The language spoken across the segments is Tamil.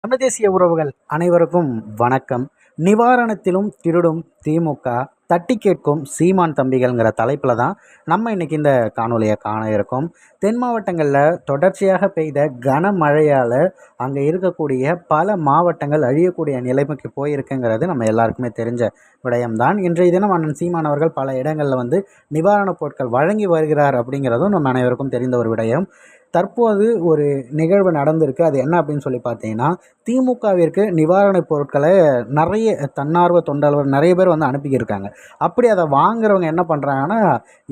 தமிழ் தேசிய உறவுகள் அனைவருக்கும் வணக்கம். நிவாரணத்திலும் திருடும் திமுக, தட்டி கேட்கும் சீமான் தம்பிகள்ங்கிற தலைப்பில் தான் நம்ம இன்றைக்கி இந்த காணொலியை காண இருக்கோம். தென் மாவட்டங்களில் தொடர்ச்சியாக பெய்த கனமழையால் அங்கே இருக்கக்கூடிய பல மாவட்டங்கள் அழியக்கூடிய நிலைமைக்கு போயிருக்குங்கிறது நம்ம எல்லாருக்குமே தெரிஞ்ச விடயம்தான். இன்றைய தினம் அண்ணன் சீமான் அவர்கள் பல இடங்களில் நிவாரணப் பொருட்கள் வழங்கி வருகிறார் அப்படிங்கிறதும் நம்ம அனைவருக்கும் தெரிந்த ஒரு விடயம். தற்போது ஒரு நிகழ்வு நடந்திருக்கு. அது என்ன அப்படின்னு சொல்லி பார்த்தீங்கன்னா, திமுகவிற்கு நிவாரணப் பொருட்களை நிறைய தன்னார்வ தொண்டாளர்கள் நிறைய பேர் அனுப்பிக்கிருக்காங்க. அப்படி அதை வாங்குறவங்க என்ன பண்ணுறாங்கன்னா,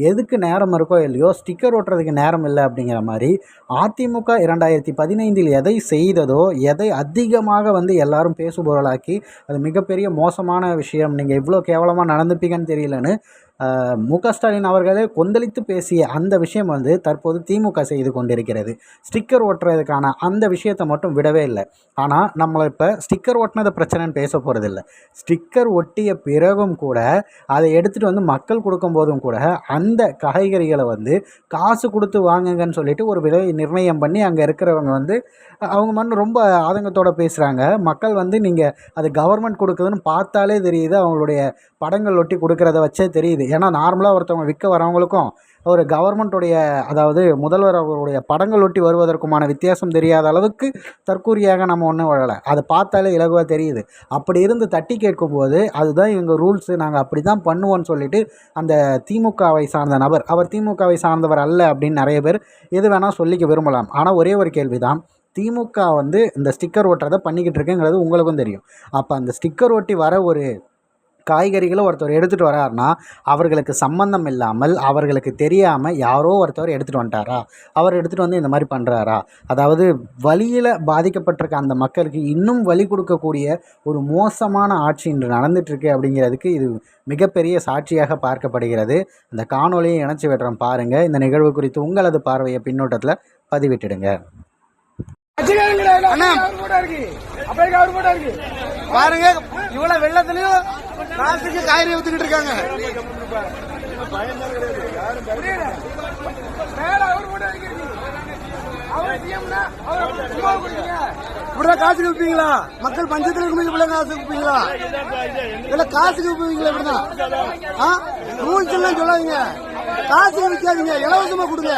எதுக்கு நேரம் இருக்கோ இல்லையோ ஸ்டிக்கர் ஒட்டுறதுக்கு நேரம் இல்லை அப்படிங்கிற மாதிரி அதிமுக 2015 எதை செய்ததோ, எதை அதிகமாக எல்லாரும் பேசுபொருளாக்கி அது மிகப்பெரிய மோசமான விஷயம், நீங்கள் இவ்வளோ கேவலமாக நடந்துப்பீங்கன்னு தெரியலன்னு மு.க. ஸ்டாலின் அவர்களே கொந்தளித்து பேசிய அந்த விஷயம் தற்போது திமுக செய்து கொண்டிருக்கிறது. ஸ்டிக்கர் ஒட்டுறதுக்கான அந்த விஷயத்தை மட்டும் விடவே இல்லை. ஆனால் நம்மளை இப்போ ஸ்டிக்கர் ஒட்டினது பிரச்சனைன்னு பேச போகிறதில்ல. ஸ்டிக்கர் ஒட்டிய பிறகும் கூட அதை எடுத்துகிட்டு மக்கள் கொடுக்கும்போதும் கூட அந்த காய்கறிகளை காசு கொடுத்து வாங்குங்கன்னு சொல்லிட்டு ஒரு விலை நிர்ணயம் பண்ணி அங்கே இருக்கிறவங்க அவங்க ரொம்ப ஆதங்கத்தோடு பேசுகிறாங்க. மக்கள் நீங்கள் அது கவர்மெண்ட் கொடுக்குதுன்னு பார்த்தாலே தெரியுது, அவங்களுடைய படங்கள் ஒட்டி கொடுக்குறத வச்சே தெரியுது. ஏன்னா நார்மலாக ஒருத்தவங்க விற்க வரவங்களுக்கும் ஒரு கவர்மெண்ட்டுடைய, அதாவது முதல்வர் அவர்களுடைய படங்கள் ஒட்டி வருவதற்குமான வித்தியாசம் தெரியாத அளவுக்கு தற்கூரியாக நம்ம ஒன்றும் வழலை. அதை பார்த்தாலே இலகுவாக தெரியுது. அப்படி இருந்து தட்டி கேட்கும்போது அதுதான் இவங்க ரூல்ஸு, நாங்கள் அப்படி தான் பண்ணுவோன்னு சொல்லிட்டு அந்த திமுகவை சார்ந்த நபர், அவர் திமுகவை சார்ந்தவர் அல்ல அப்படின்னு நிறைய பேர் எது வேணால் சொல்லிக்க விரும்பலாம். ஆனால் ஒரே ஒரு கேள்வி தான், திமுக இந்த ஸ்டிக்கர் ஒட்டுறதை பண்ணிக்கிட்டு இருக்குங்கிறது உங்களுக்கும் தெரியும். அப்போ அந்த ஸ்டிக்கர் ஒட்டி வர ஒரு காய்கறிகளை ஒருத்தர் எடுத்துகிட்டு வராருன்னா அவர்களுக்கு சம்பந்தம் இல்லாமல், அவர்களுக்கு தெரியாமல் யாரோ ஒருத்தவர் எடுத்துகிட்டு வந்துட்டாரா, அவர் எடுத்துகிட்டு இந்த மாதிரி பண்ணுறாரா, அதாவது வலியில் பாதிக்கப்பட்டிருக்க அந்த மக்களுக்கு இன்னும் வலி கொடுக்கக்கூடிய ஒரு மோசமான ஆட்சி இன்று நடந்துகிட்ருக்கு அப்படிங்கிறதுக்கு இது மிகப்பெரிய சாட்சியாக பார்க்கப்படுகிறது. இந்த காணொலியை இணைச்சி விடுறோம் பாருங்கள். இந்த நிகழ்வு குறித்து உங்களது பார்வையை பின்னோட்டத்தில் பதிவிட்டுடுங்க. பாருங்க, இவ்வளவு வெள்ளத்திலையும் காசுக்கு காய்கறி ஊத்திக்கிட்டு இருக்காங்க. இப்படிதான் காசுக்கு விற்பீங்களா? மக்கள் பஞ்சத்துல இருக்கும்போது காசு விற்பீங்களா? இல்ல காசுக்கு விற்பீங்களா? இப்படிதான் ரூல்ஸ் எல்லாம் சொல்லாதீங்க. காசுக்கு விற்காதீங்க, இலவசமா கொடுங்க.